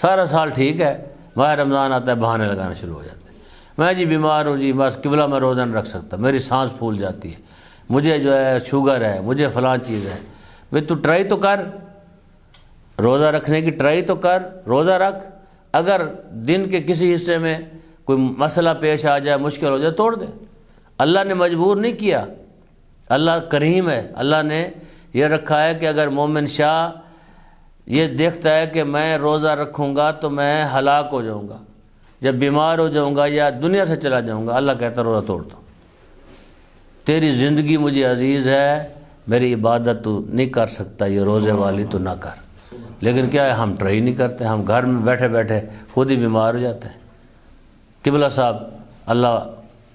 سارا سال ٹھیک ہے، ماہ رمضان آتا ہے بہانے لگانا شروع ہو جاتے ہیں، میں جی بیمار ہوں جی، بس قبلہ میں روزہ نہیں رکھ سکتا، میری سانس پھول جاتی ہے، مجھے جو ہے شوگر ہے، مجھے فلاں چیز ہے۔ بھئی تو ٹرائی تو کر، روزہ رکھنے کی ٹرائی تو کر، روزہ رکھ، اگر دن کے کسی حصے میں کوئی مسئلہ پیش آ جائے، مشکل ہو جائے، توڑ دے۔ اللہ نے مجبور نہیں کیا، اللہ کریم ہے، اللہ نے یہ رکھا ہے کہ اگر مومن شاہ یہ دیکھتا ہے کہ میں روزہ رکھوں گا تو میں ہلاک ہو جاؤں گا، جب بیمار ہو جاؤں گا یا دنیا سے چلا جاؤں گا، اللہ کہتا روزہ توڑ دو، تیری زندگی مجھے عزیز ہے، میری عبادت تو نہیں کر سکتا، یہ روزے والی تو نہ کر۔ لیکن کیا ہے، ہم ٹرائی نہیں کرتے، ہم گھر میں بیٹھے بیٹھے خود ہی بیمار ہو جاتے ہیں۔ قبلہ صاحب اللہ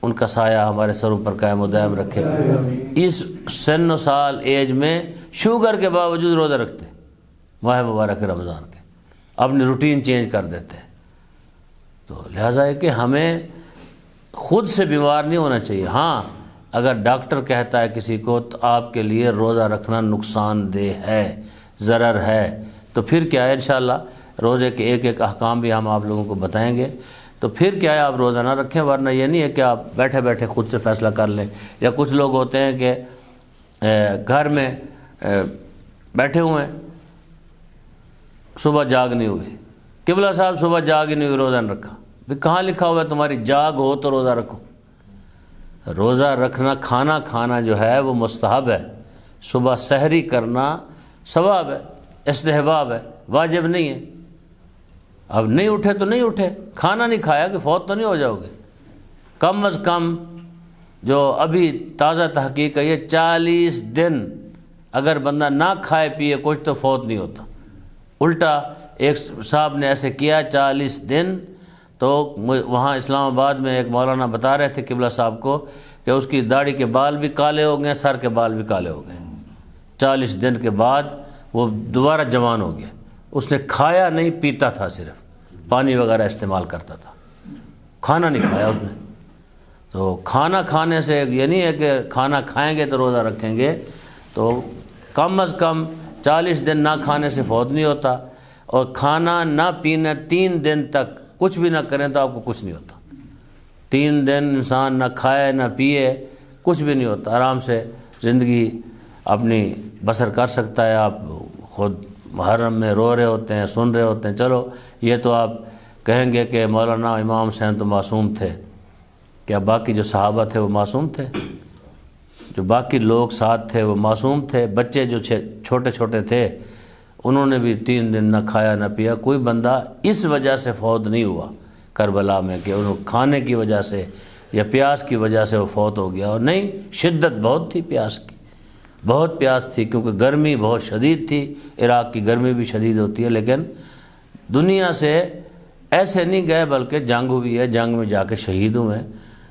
ان کا سایہ ہمارے سروں پر قائم و دائم رکھے، اس سن و سال ایج میں شوگر کے باوجود روزہ رکھتے ہیں، ماہ مبارک رمضان کے، اپنی روٹین چینج کر دیتے ہیں۔ تو لہٰذا ہے کہ ہمیں خود سے بیمار نہیں ہونا چاہیے۔ ہاں اگر ڈاکٹر کہتا ہے کسی کو تو آپ کے لیے روزہ رکھنا نقصان دہ ہے، ضرر ہے، تو پھر کیا ہے، انشاءاللہ روزے کے ایک ایک احکام بھی ہم آپ لوگوں کو بتائیں گے، تو پھر کیا ہے آپ روزہ نہ رکھیں، ورنہ یہ نہیں ہے کہ آپ بیٹھے بیٹھے خود سے فیصلہ کر لیں۔ یا کچھ لوگ ہوتے ہیں کہ گھر میں بیٹھے ہوئے ہیں، صبح جاگ نہیں ہوئی، قبلہ صاحب صبح جاگ ہی نہیں ہوئی، روزہ نہ رکھا۔ بھی کہاں لکھا ہوا ہے تمہاری جاگ ہو تو روزہ رکھو؟ روزہ رکھنا، کھانا کھانا جو ہے وہ مستحب ہے، صبح سحری کرنا ثواب ہے، استحباب ہے، واجب نہیں ہے۔ اب نہیں اٹھے تو نہیں اٹھے، کھانا نہیں کھایا کہ فوت تو نہیں ہو جاؤ گے، کم از کم جو ابھی تازہ تحقیق ہے یہ 40 دن اگر بندہ نہ کھائے پیے کچھ تو فوت نہیں ہوتا۔ الٹا ایک صاحب نے ایسے کیا 40 دن، تو وہاں اسلام آباد میں ایک مولانا بتا رہے تھے قبلہ صاحب کو کہ اس کی داڑھی کے بال بھی کالے ہو گئے، سر کے بال بھی کالے ہو گئے، 40 دن کے بعد وہ دوبارہ جوان ہو گیا۔ اس نے کھایا نہیں، پیتا تھا، صرف پانی وغیرہ استعمال کرتا تھا، کھانا نہیں کھایا اس نے۔ تو کھانا کھانے سے یہ نہیں ہے کہ کھانا کھائیں گے تو روزہ رکھیں گے، تو کم از کم 40 دن نہ کھانے سے فوت نہیں ہوتا، اور کھانا نہ پینا 3 دن تک کچھ بھی نہ کریں تو آپ کو کچھ نہیں ہوتا۔ 3 دن انسان نہ کھائے نہ پیے کچھ بھی نہیں ہوتا، آرام سے زندگی اپنی بسر کر سکتا ہے۔ آپ خود محرم میں رو رہے ہوتے ہیں، سن رہے ہوتے ہیں، چلو یہ تو آپ کہیں گے کہ مولانا امام حسین تو معصوم تھے، کیا باقی جو صحابہ تھے وہ معصوم تھے؟ جو باقی لوگ ساتھ تھے وہ معصوم تھے؟ بچے جو چھوٹے چھوٹے تھے انہوں نے بھی 3 دن نہ کھایا نہ پیا، کوئی بندہ اس وجہ سے فوت نہیں ہوا کربلا میں کہ انہوں کھانے کی وجہ سے یا پیاس کی وجہ سے وہ فوت ہو گیا، اور نہیں، شدت بہت تھی پیاس کی، بہت پیاس تھی، کیونکہ گرمی بہت شدید تھی، عراق کی گرمی بھی شدید ہوتی ہے، لیکن دنیا سے ایسے نہیں گئے بلکہ جنگ ہوئی ہے، جنگ میں جا کے شہید ہوئے،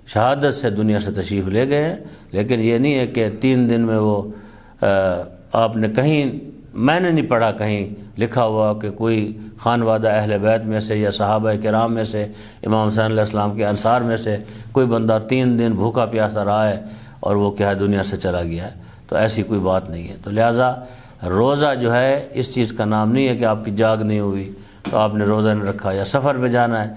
شہادت سے دنیا سے تشریف لے گئے ہیں۔ لیکن یہ نہیں ہے کہ 3 دن میں وہ آپ نے کہیں، میں نے نہیں پڑھا کہیں لکھا ہوا کہ کوئی خانوادہ اہل بیت میں سے یا صحابہ کرام میں سے، امام حسین علیہ السلام کے انصار میں سے کوئی بندہ 3 دن بھوکا پیاسا رہا ہے اور وہ کیا ہے دنیا سے چلا گیا ہے، تو ایسی کوئی بات نہیں ہے۔ تو لہٰذا روزہ جو ہے اس چیز کا نام نہیں ہے کہ آپ کی جاگ نہیں ہوئی تو آپ نے روزہ نہیں رکھا، یا سفر پہ جانا ہے